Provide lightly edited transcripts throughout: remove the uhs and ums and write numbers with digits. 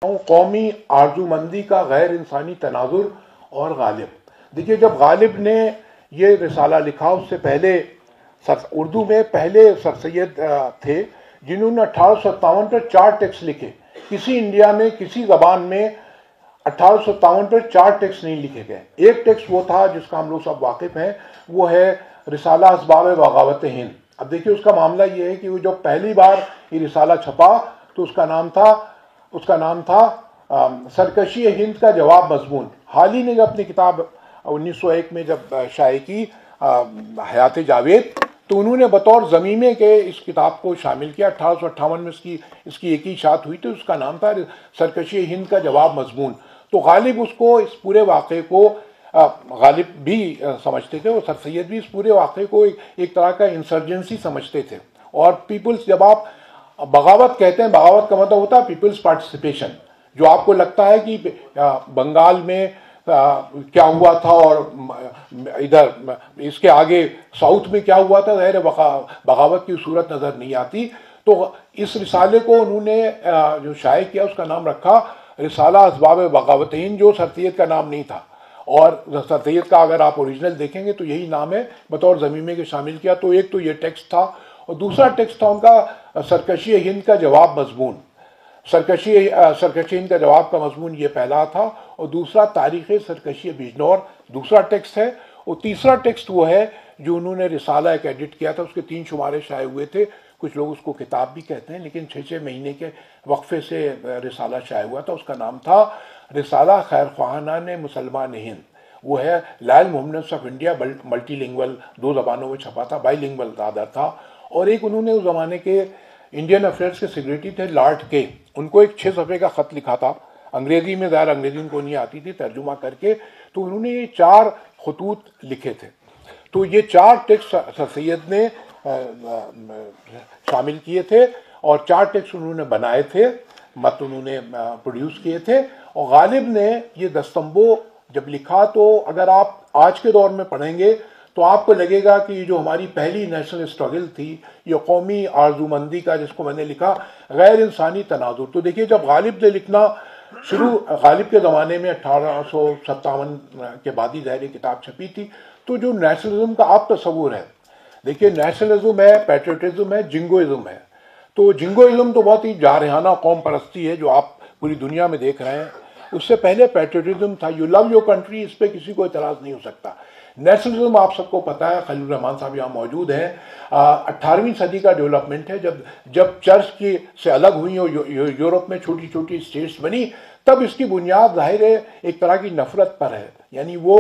कौमी आरजूमंदी का गैर इंसानी तनाजुर और गालिब। देखिए, जब गालिब ने ये रिसाला लिखा उससे पहले उर्दू में पहले सर सैयद थे जिन्होंने 1857 पर 4 टेक्स्ट लिखे। किसी इंडिया में किसी ज़बान में 1857 पर 4 टेक्स्ट नहीं लिखे गए। एक टेक्स्ट वो था जिसका हम लोग सब वाकिफ़ हैं, वो है रिसाला असबाब बगावत हिंद। अब देखिए, उसका मामला ये है कि वो जब पहली बार ये रिसाला छपा तो उसका नाम था सरकशी हिंद का जवाब मजमून। हाल ही ने जब अपनी किताब 1901 में जब शाये की हयात जावेद, तो उन्होंने बतौर ज़मीमे के इस किताब को शामिल किया। 1858 में इसकी एक ही इशात हुई थी, उसका नाम था सरकशी हिंद का जवाब मजमून। तो गालिब उसको, इस पूरे वाक़े को, गालिब भी समझते थे और सर सैयद भी इस पूरे वाक़े को एक तरह का इंसर्जेंसी समझते थे। और पीपल्स, जब आप बगावत कहते हैं, बगावत का मतलब होता है पीपल्स पार्टिसिपेशन। जो आपको लगता है कि बंगाल में क्या हुआ था और इधर इसके आगे साउथ में क्या हुआ था, ज़ाहिर बगावत की सूरत नज़र नहीं आती। तो इस रिसाले को उन्होंने जो शाये किया उसका नाम रखा रिसाला असबाब बगावत हिंद, जो सर सैयद का नाम नहीं था। और सर सैयद का अगर आप ओरिजिनल देखेंगे तो यही नाम है, बतौर ज़मीमे के शामिल किया। तो एक तो ये टेक्स्ट था और दूसरा टेक्स्ट था उनका सरकशी हिंद का जवाब मजमून। सरकशी हिंद का जवाब का मजमून ये पहला था, और दूसरा तारीख़ सरकशी बिजनौर दूसरा टेक्स्ट है। और तीसरा टेक्स्ट वो है जो उन्होंने रिसाला एक एडिट किया था, उसके 3 शुमारे शाये हुए थे। कुछ लोग उसको किताब भी कहते हैं, लेकिन 6 महीने के वक्फे से रिसाला शाये हुआ था। उसका नाम था रिसाला खैर ख्वाहाना ने मुसलमान हिंद। वो है loyal Mohammad of India, multilingual 2 ज़बानों में छपा था, बाईलिंगुअल ज़्यादा था। और एक उन्होंने उस ज़माने के इंडियन अफेयर्स के सेक्रेटरी थे लॉर्ड के, उनको एक 6 सफ़े का ख़त लिखा था अंग्रेज़ी में, ज़ाहिर अंग्रेज़ी उनको नहीं आती थी, तर्जुमा करके। तो उन्होंने ये 4 खतूत लिखे थे। तो ये 4 टेक्स्ट सर सैयद ने शामिल किए थे और 4 टेक्स्ट उन्होंने बनाए थे, मत उन्होंने प्रोड्यूस किए थे। और गालिब ने ये दस्तंबो जब लिखा, तो अगर आप आज के दौर में पढ़ेंगे तो आपको लगेगा कि जो हमारी पहली नेशनल स्ट्रगल थी, ये कौमी आरजूमंदी का, जिसको मैंने लिखा गैर इंसानी तनाजुर। तो देखिए, जब गालिब ने लिखना शुरू, गालिब के ज़माने में 1857 के बाद ही ज़ाहिर किताब छपी थी। तो जो नेशनलिज्म का आप तस्वुर है, देखिए नेशनलिज्म है, पैट्रियटिज्म है, जिंगोइज्म है। तो जिंगोइज्म तो बहुत ही जारहाना कौम परस्ती है जो आप पूरी दुनिया में देख रहे हैं। उससे पहले पैट्रियटिज्म था, यू लव योर कंट्री, इस पर किसी को इतराज़ नहीं हो सकता। नेशनलिज्म आप सबको पता है, खलील रहमान साहब यहाँ मौजूद हैं, 18वीं सदी का डेवलपमेंट है। जब चर्च की से अलग हुई और यूरोप में छोटी छोटी स्टेट्स बनी, तब इसकी बुनियाद ज़ाहिर है एक तरह की नफरत पर है। यानी वो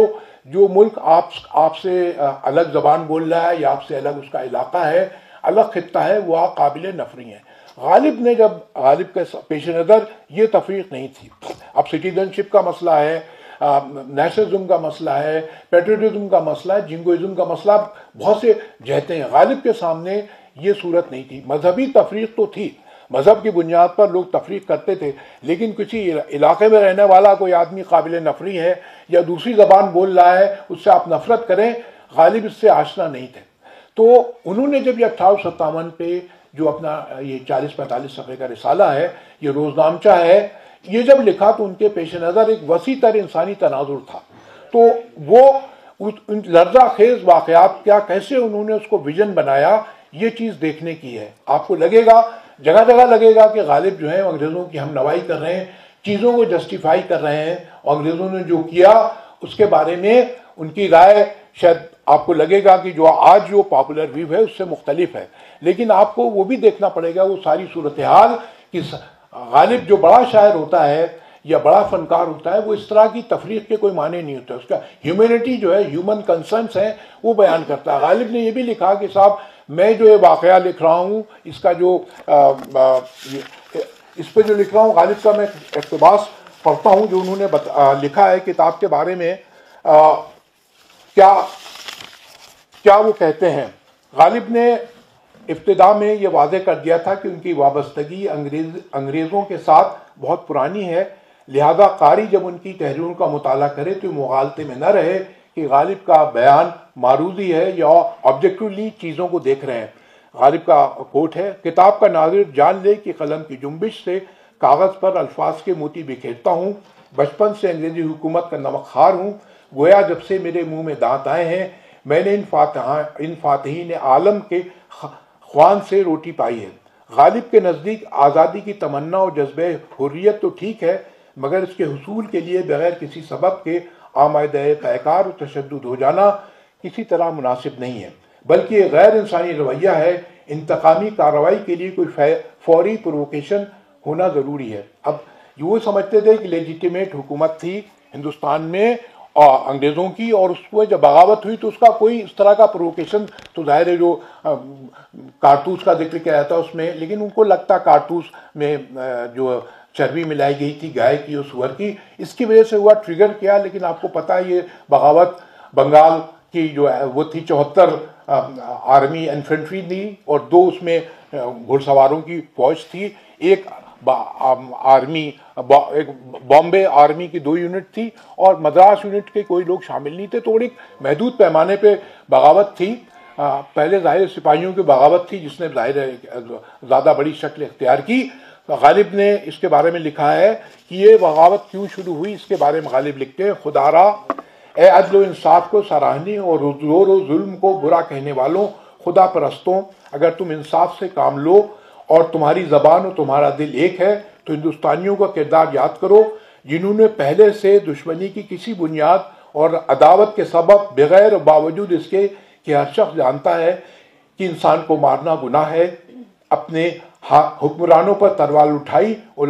जो मुल्क आपसे अलग ज़बान बोल रहा है या आपसे अलग उसका इलाका है, अलग खित्ता है, वो आप काबिल नफरी हैं। गालिब ने, जब गालिब के पेश नज़र ये तफरीक नहीं थी। अब सिटीजनशिप का मसला है, नेशनलिज्म का मसला है, पैट्रियटिज्म का मसला है, जिंगोइज्म का मसला, बहुत से जहते हैं। गालिब के सामने ये सूरत नहीं थी। मजहबी तफरीक तो थी, मज़हब की बुनियाद पर लोग तफरीक करते थे, लेकिन किसी इलाके में रहने वाला कोई आदमी काबिल नफरी है या दूसरी ज़बान बोल रहा है, उससे आप नफरत करें, गालिब इससे आशना नहीं थे। तो उन्होंने जब ये 1857 पे जो अपना ये 40-45 सफ़े का रिसाला है, ये रोज़नामचा है, ये जब लिखा तो उनके पेश नज़र एक वसी तर इंसानी तनाजुर था। तो वो उन लर्जा खेज वाक़यात क्या, कैसे उन्होंने उसको विजन बनाया, ये चीज़ देखने की है। आपको लगेगा, जगह जगह लगेगा कि गालिब जो है अंग्रेज़ों की हम नवाई कर रहे हैं, चीज़ों को जस्टिफाई कर रहे हैं, और अंग्रेज़ों ने जो किया उसके बारे में उनकी राय शायद आपको लगेगा कि जो आज जो पॉपुलर व्यू है उससे मुख्तलिफ है। लेकिन आपको वो भी देखना पड़ेगा वो सारी सूरत हाल कि गालिब जो बड़ा शायर होता है या बड़ा फनकार होता है, वो इस तरह की तफरीक के कोई माने नहीं होते। उसका ह्यूमैनिटी जो है, ह्यूमन कंसर्न्स हैं, वो बयान करता है। गालिब ने ये भी लिखा कि साहब, मैं जो ये वाक़या लिख रहा हूँ, इसका जो इस पर जो लिख रहा हूँ, गालिब का मैं इक़्तिबास पढ़ता हूँ जो उन्होंने लिखा है किताब के बारे में। क्या वो कहते हैं। गालिब ने इब्तिदा में ये वाज़े कर दिया था कि उनकी वाबस्तगी अंग्रेज़ों के साथ बहुत पुरानी है, लिहाजा कारी जब उनकी तहरीरों का मुताला करे तो मुगालते में न रहे कि गालिब का बयान मारूजी है या ऑब्जेक्टिवली चीज़ों को देख रहे हैं। गालिब का कोट है, किताब का नाज़िर जान ले कि कलम की जुम्बिश से कागज़ पर अल्फाज के मोती बिखेरता हूँ। बचपन से अंग्रेजी हुकूमत का नमकखार हूँ। गोया जब से मेरे मुंह में दांत आए हैं, मैंने इन फातहीन आलम के ख्वान से रोटी पाई है। गालिब के नज़दीक आज़ादी की तमन्ना और जज्बे हुर्रियत तो ठीक है, मगर इसके हुसूल के लिए बगैर किसी सबब के आमादे पैकार और तशद्दुद हो जाना किसी तरह मुनासिब नहीं है, बल्कि ये गैर इंसानी रवैया है। इंतकामी कार्रवाई के लिए कोई फौरी प्रोवोकेशन होना ज़रूरी है। अब वो समझते थे कि लेजिटिमेट हुकूमत थी हिंदुस्तान में अंग्रेज़ों की, और उसमें जब बगावत हुई तो उसका कोई इस तरह का प्रोवोकेशन तो जाहिर है जो कारतूस का जिक्र किया जाता उसमें, लेकिन उनको लगता कारतूस में जो चर्बी मिलाई गई थी गाय की और सुअर की, इसकी वजह से हुआ, ट्रिगर किया। लेकिन आपको पता है ये बगावत बंगाल की जो वो थी 74 आर्मी इन्फेंट्री थी और 2 उसमें घुड़सवारों की फौज थी। एक बॉम्बे आर्मी की 2 यूनिट थी और मद्रास यूनिट के कोई लोग शामिल नहीं थे। तो एक महदूद पैमाने पे बगावत थी। पहले ज़ाहिर सिपाहियों की बगावत थी जिसने ज़ाहिर ज़्यादा बड़ी शक्ल इख्तियार की। गालिब ने इसके बारे में लिखा है कि ये बगावत क्यों शुरू हुई। इसके बारे में गालिब लिखते हैं, खुदारा ए अदल इंसाफ को सराहने और जोर और जुल्म को बुरा कहने वालों, खुदा परस्तों, अगर तुम इंसाफ से काम लो और तुम्हारी ज़बान और तुम्हारा दिल एक है तो हिंदुस्तानियों का किरदार याद करो जिन्होंने पहले से दुश्मनी की किसी बुनियाद और अदावत के सबब बगैर बावजूद इसके कि हर शख्स जानता है कि इंसान को मारना गुनाह है, अपने हुक्मरानों पर तलवार उठाई और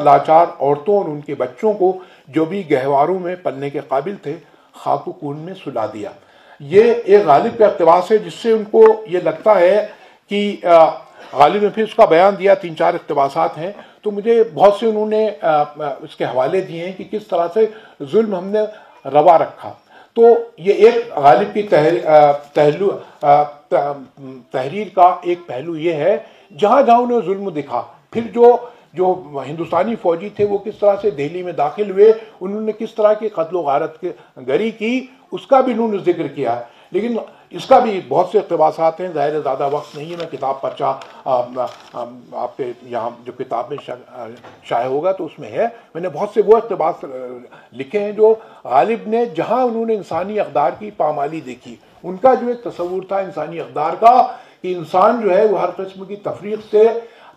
लाचार औरतों और उनके बच्चों को जो भी गहवारों में पलने के काबिल थे खाक खून में सुला दिया। ये एक गालिब का इक़्तिबास है जिससे उनको ये लगता है कि गालिब ने फिर उसका बयान दिया, 3-4 इक़्तिबासात हैं। तो मुझे बहुत से उन्होंने इसके हवाले दिए हैं कि किस तरह से जुल्म हमने रवा रखा। तो ये एक गालिब की तहरीर का एक पहलू ये है, जहाँ जहाँ उन्हें जुल्म दिखा, फिर जो हिंदुस्तानी फौजी थे वो किस तरह से दिल्ली में दाखिल हुए, उन्होंने किस तरह की कत्ल गारत गरी की, उसका भी उन्होंने जिक्र किया है। लेकिन इसका भी बहुत से इक़्तिबासात हैं, ज़ाहिर ज़्यादा वक्त नहीं है, मैं किताब पर्चा आपके यहाँ जो किताब में शाये होगा तो उसमें है। मैंने बहुत से वो इक़्तिबास लिखे हैं जो गालिब ने, जहाँ उन्होंने इंसानी अक़दार की पामाली देखी, उनका जो एक तसव्वुर था इंसानी अक़दार का कि इंसान जो है वो हर किस्म की तफरीक़ से,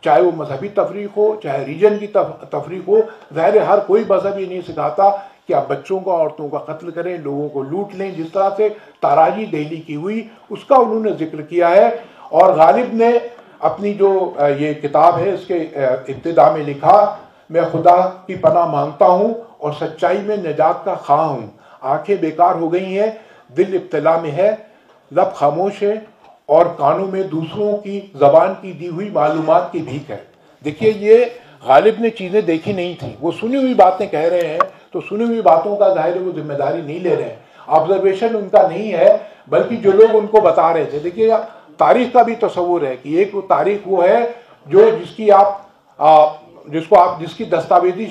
चाहे वो मजहबी तफरीक़ हो चाहे रीजन की तफरीक़ हो, ज़ाहिर हर कोई मजहब ये नहीं सिखाता कि आप बच्चों का, औरतों का कत्ल करें, लोगों को लूट लें। जिस तरह से ताराजी दिल्ली की हुई उसका उन्होंने जिक्र किया है। और गालिब ने अपनी जो ये किताब है इसके इब्तिदा में लिखा, मैं खुदा की पनाह मांगता हूँ और सच्चाई में निजात का ख्वाह हूँ। आंखें बेकार हो गई हैं, दिल इब्तिला में है, लब खामोश है और कानों में दूसरों की ज़बान की दी हुई मालूमात की भीख है। देखिए ये गालिब ने चीज़ें देखी नहीं थी, वो सुनी हुई बातें कह रहे हैं, तो सुनी हुई बातों का ज़ाहिर वो जिम्मेदारी नहीं ले रहे हैं, ऑब्जर्वेशन उनका नहीं है, बल्कि जो लोग उनको बता रहे थे। देखिए तारीख का भी तस्वुर है कि एक तारीख वो है जो जिसकी दस्तावेजी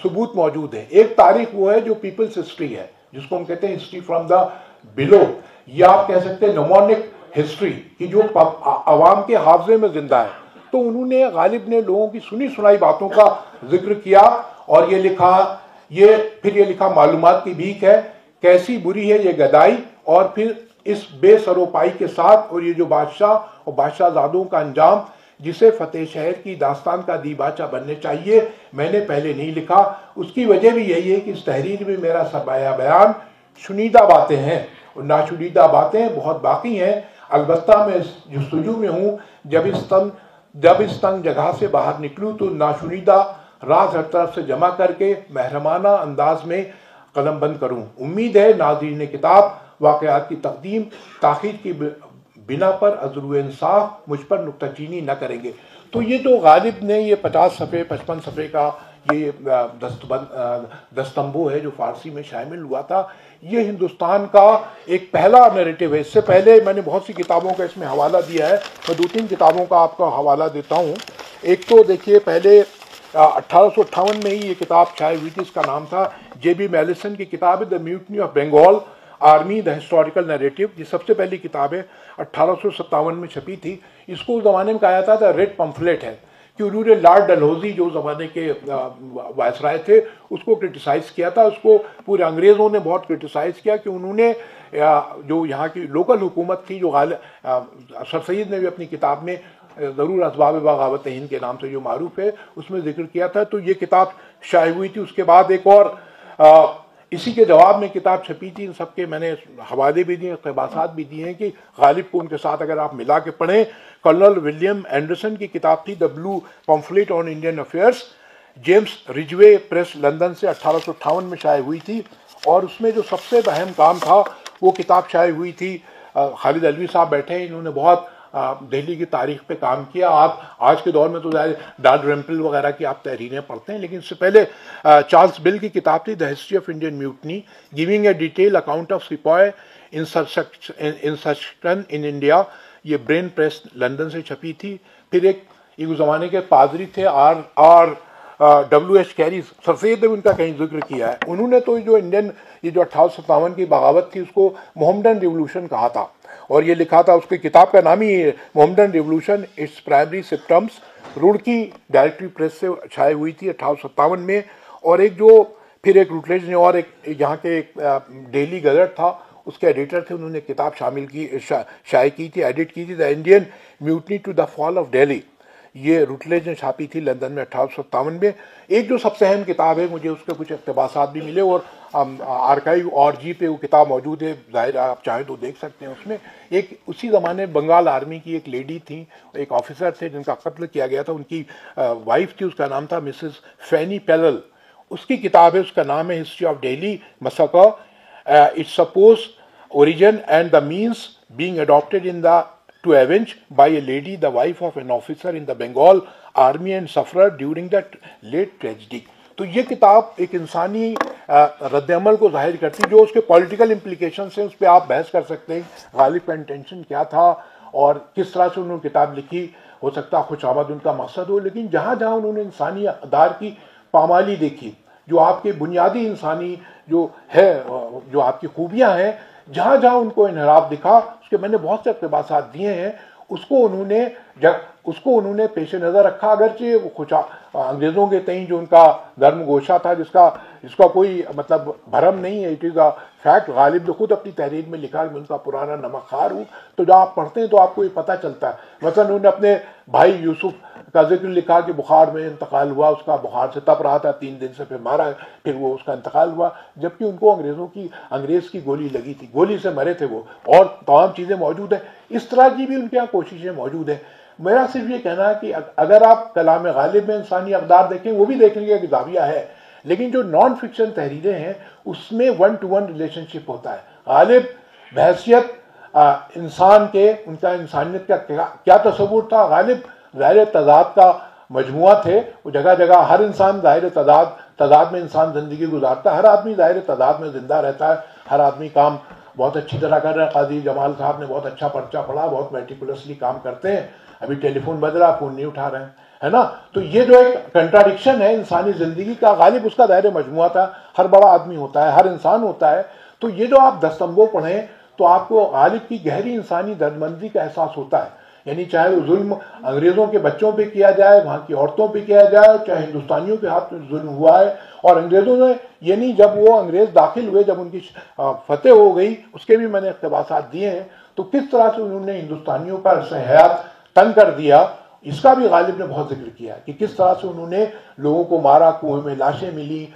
सबूत मौजूद है। एक तारीख वो है जो पीपल्स हिस्ट्री है, जिसको हम कहते हैं हिस्ट्री फ्रॉम द बिलो, या आप कह सकते हैं नमोनिक हिस्ट्री की जो आवाम के हाफजे में जिंदा है। तो उन्होंने, गालिब ने लोगों की सुनी सुनाई बातों का जिक्र किया और ये लिखा मालूमात की भीख है, कैसी बुरी है ये गदाई, और फिर इस बेसरोपाई के साथ, और ये जो बादशाह और बादशाहजादों का अंजाम जिसे फतेह शहर की दास्तान का दीबाचा बनने चाहिए, मैंने पहले नहीं लिखा। उसकी वजह भी यही है कि इस तहरीर में मेरा सरमाया बयान शुनीदा बातें हैं और नाशुनीदा बातें बहुत बाकी हैं। अलबत्ता मैं जुस्तजू में हूँ, जब इस तंग जगह से बाहर निकलूँ तो नाशुनीदा राज हर तरफ से जमा करके महरमाना अंदाज में कलम बंद करूँ। उम्मीद है नाज़रीन किताब वाक़यात की तक़दीम ताख़ीर की बिना पर अज़्र इंसाफ मुझ पर नुक्ताचीनी न करेंगे। तो ये जो गालिब ने ये 50 सफ़े 55 सफ़े का ये दस्तंबो है जो फ़ारसी में शामिल हुआ था, ये हिंदुस्तान का एक पहला नैरेटिव है। इससे पहले मैंने बहुत सी किताबों का इसमें हवाला दिया है, मैं 2-3 किताबों का आपका हवाला देता हूँ। एक तो देखिए पहले 1858 में ही ये किताब छाई हुई थी, इसका नाम था J.B. मैलिसन की किताब है the mutiny of Bengal army the historical narrative. ये सबसे पहली किताब है, 1857 में छपी थी। इसको उस ज़माने में कहा जाता था रेड पम्फलेट है, कि उन्होंने लॉर्ड डलहौजी जो ज़माने के वायसराय थे उसको क्रिटिसाइज़ किया था। उसको पूरे अंग्रेज़ों ने बहुत क्रिटिसाइज़ किया कि उन्होंने जो यहाँ की लोकल हुकूमत थी, जो सर सैयद ने भी अपनी किताब में ज़रूर असबाब बगावत हिंद के नाम से जो मारूफ है उसमें जिक्र किया था। तो ये किताब शाये हुई थी। उसके बाद एक और इसी के जवाब में किताब छपी थी। इन सब के मैंने हवाले भी दिए, इक़्तिबासात भी दिए हैं कि गालिब को उनके साथ अगर आप मिला के पढ़ें। कर्नल विलियम एंडरसन की किताब थी the blue pamphlet on Indian affairs, James Ridgeway press London से 1858 में शाये हुई थी। और उसमें जो सबसे अहम काम था वो किताब शाये हुई थी। खालिद अलवी साहब बैठे हैं, इन्होंने बहुत दिल्ली की तारीख पे काम किया। आप आज के दौर में तो डालरैम्पल वगैरह की आप तहरीरें पढ़ते हैं, लेकिन इससे पहले चार्ल्स बिल की किताब थी the history of Indian mutiny giving a detail account of सिपाही इंसर्शन इन इंडिया। ये ब्रेन प्रेस लंदन से छपी थी। फिर एक ज़माने के पादरी थे R W H carry, sir Syed ने उनका कहीं जिक्र किया है। उन्होंने तो जो 1857 की बगावत थी उसको मोहम्मदन रिवोल्यूशन कहा था और ये लिखा था, उसकी किताब का नाम ही Mohammedan revolution its primary symptoms. Roorkee directory press से छाई हुई थी 1857 में। और एक जो फिर एक रूटलेज ने और एक यहाँ के एक डेली गजट था उसके एडिटर थे, उन्होंने किताब शामिल की शाये की थी, एडिट की थी, the Indian mutiny to the fall of Delhi. ये रूटलेज ने छापी थी लंदन में 1857 में। एक जो सबसे अहम किताब है, मुझे उसके कुछ इक़्तिबासात भी मिले और आर्काइव और जी पे वो किताब मौजूद है, ज़ाहिर आप चाहें तो देख सकते हैं। उसमें एक उसी ज़माने बंगाल आर्मी की एक लेडी थी, एक ऑफिसर थे जिनका कत्ल किया गया था, उनकी वाइफ थी, उसका नाम था मिसेस फैनी पेलल। उसकी किताब है, उसका नाम है हिस्ट्री ऑफ दिल्ली मसका, its suppose origin and the means being adopted in the to avenge by a lady, the wife of an officer in the Bengal army and suffered during that late tragedy। तो ये किताब एक इंसानी रद्द-ए-अमल को जाहिर करती है, जो उसके पॉलिटिकल इम्प्लीकेशंस हैं उस पर आप बहस कर सकते हैं, गालिब का इंटेंशन क्या था और किस तरह से उन्होंने किताब लिखी। हो सकता है खुशामद उनका मकसद हो, लेकिन जहाँ जहाँ उन्होंने इंसानी अक़दार की पामाली देखी, जो आपके बुनियादी इंसानी जो है, जो आपकी खूबियाँ हैं, जहाँ जहाँ उनको इनहराफ दिखा, उसके मैंने बहुत से इक़्तिबासात दिए हैं। उसको उन्होंने पेश नज़र रखा, अगरचे वो अंग्रेज़ों के तई जो उनका धर्मगोशा था, जिसका कोई मतलब भरम नहीं है, it is a fact. Ghalib ने खुद अपनी तहरीर में लिखा कि उनका पुराना नमक खार हूँ। तो जब आप पढ़ते हैं तो आपको ये पता चलता है। मतलब उन्होंने अपने भाई यूसुफ का जिक्र लिखा कि बुखार में इंतकाल हुआ, उसका बुखार से तप रहा था 3 दिन से, फिर मारा, फिर वो उसका इंतकाल हुआ, जबकि उनको अंग्रेज़ की गोली लगी थी, गोली से मरे थे वो। और तमाम चीज़ें मौजूद हैं, इस तरह की भी उनके यहाँ कोशिशें मौजूद हैं। मेरा सिर्फ ये कहना है कि अगर आप कलाम गालिब में इंसानी अक़दार देखें, वो भी देखने का जाविया है, लेकिन जो नॉन फिक्शन तहरीरें हैं उसमें 1-to-1 रिलेशनशिप होता है। गालिब बहैसियत इंसान के, उनका इंसानियत का क्या तस्वुर था। गालिब ज़ाहिर तज़ाद का मजमुआ थे, वो जगह जगह हर इंसान ज़ाहिर तज़ाद में इंसान ज़िंदगी गुजारता है, हर आदमी ज़ाहिर तज़ाद में ज़िंदा रहता है, हर आदमी काम बहुत अच्छी तरह कर रहा है। काजी जमाल साहब ने बहुत अच्छा पर्चा पढ़ा, बहुत मेटिकुलसली काम करते हैं, अभी टेलीफोन बज रहा, फ़ोन नहीं उठा रहे हैं, है ना। तो ये जो एक कंट्राडिक्शन है इंसानी ज़िंदगी का, गालिब उसका ज़ाहिर मजमुआ था। हर बड़ा आदमी होता है, हर इंसान होता है। तो ये जो आप दस्तंबों पढ़ें तो आपको गालिब की गहरी इंसानी दर्दमंदी का एहसास होता है। यानी चाहे वो जुल्म अंग्रेज़ों के बच्चों पे किया जाए, वहाँ की औरतों पे किया जाए, चाहे हिंदुस्तानियों के हाथ में जुल्म हुआ है। और अंग्रेज़ों ने, यानी जब वो अंग्रेज़ दाखिल हुए, जब उनकी फतेह हो गई, उसके भी मैंने इक़्तिबासात दिए हैं, तो किस तरह से उन्होंने हिंदुस्तानियों का हयात तंग कर दिया, इसका भी गालिब ने बहुत जिक्र किया कि किस तरह से उन्होंने लोगों को मारा, कुएं में लाशें मिली।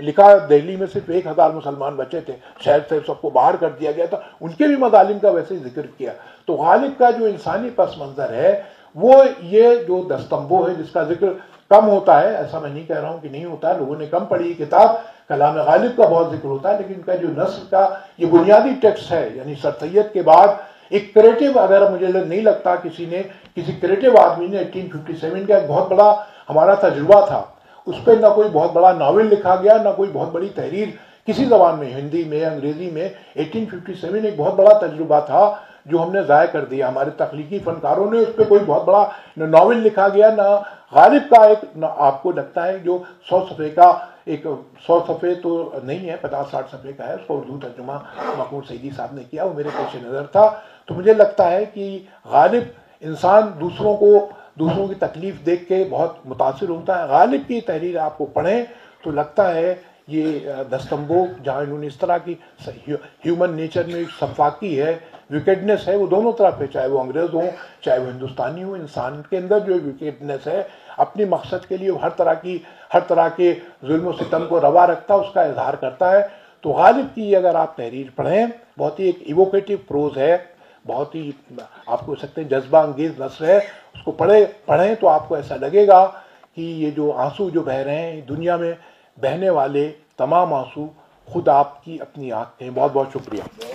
लिखा दिल्ली में सिर्फ 1000 मुसलमान बचे थे, शहर से सबको बाहर कर दिया गया था, उनके भी मज़ालिम का वैसे ही जिक्र किया। तो गालिब का जो इंसानी पस मंज़र है वो ये जो दस्तंबो है, जिसका जिक्र कम होता है, ऐसा मैं नहीं कह रहा हूँ कि नहीं होता है, लोगों ने कम पढ़ी किताब, कलाम गालिब का बहुत जिक्र होता है, लेकिन इनका जो नस्ल का ये बुनियादी टेक्स्ट है, यानी सर सैयद के बाद एक क्रिएटिव, अगर मुझे नहीं लगता किसी क्रिएटिव आदमी ने 1857 का एक बहुत बड़ा हमारा तजुर्बा था, उस पर ना कोई बहुत बड़ा नावल लिखा गया, ना कोई बहुत बड़ी तहरीर किसी ज़बान में, हिंदी में, अंग्रेज़ी में। 1857 एक बहुत बड़ा तजुर्बा था जो हमने ज़ाया कर दिया। हमारे तख्लीकी फनकारों ने उस पर कोई बहुत बड़ा न नावल लिखा गया, ना गालिब का एक, आपको लगता है जो 100 सफ़े का, एक 100 सफ़े तो नहीं है, 50-60 सफ़े का है, उसका उर्दू तर्जुमा मकबूल सईदी साहब ने किया, वो मेरे पेश नज़र था। तो मुझे लगता है कि गालिब इंसान दूसरों को दूसरों की तकलीफ देख के बहुत मुतासिर होता है। गालिब की तहरीर आपको पढ़ें तो लगता है ये दस्तंबो जहाँ इन्होंने इस तरह की ह्यूमन नेचर में सफाकी है, विकेटनेस है, वो दोनों तरफ है, चाहे वो अंग्रेज हो चाहे वो हिंदुस्तानी हो। इंसान के अंदर जो विकेटनेस है अपने मकसद के लिए हर तरह के जुल्म सितम को रवा रखता है, उसका इजहार करता है। तो गालिब की अगर आप तहरीर पढ़ें, बहुत ही एक इवोकेटिव प्रोज है, बहुत ही आप कह सकते हैं जज्बा अंगेज नस्र है। उसको पढ़ें तो आपको ऐसा लगेगा कि ये जो आंसू जो बह रहे हैं, दुनिया में बहने वाले तमाम आंसू खुद आपकी अपनी आँख हैं। बहुत बहुत शुक्रिया।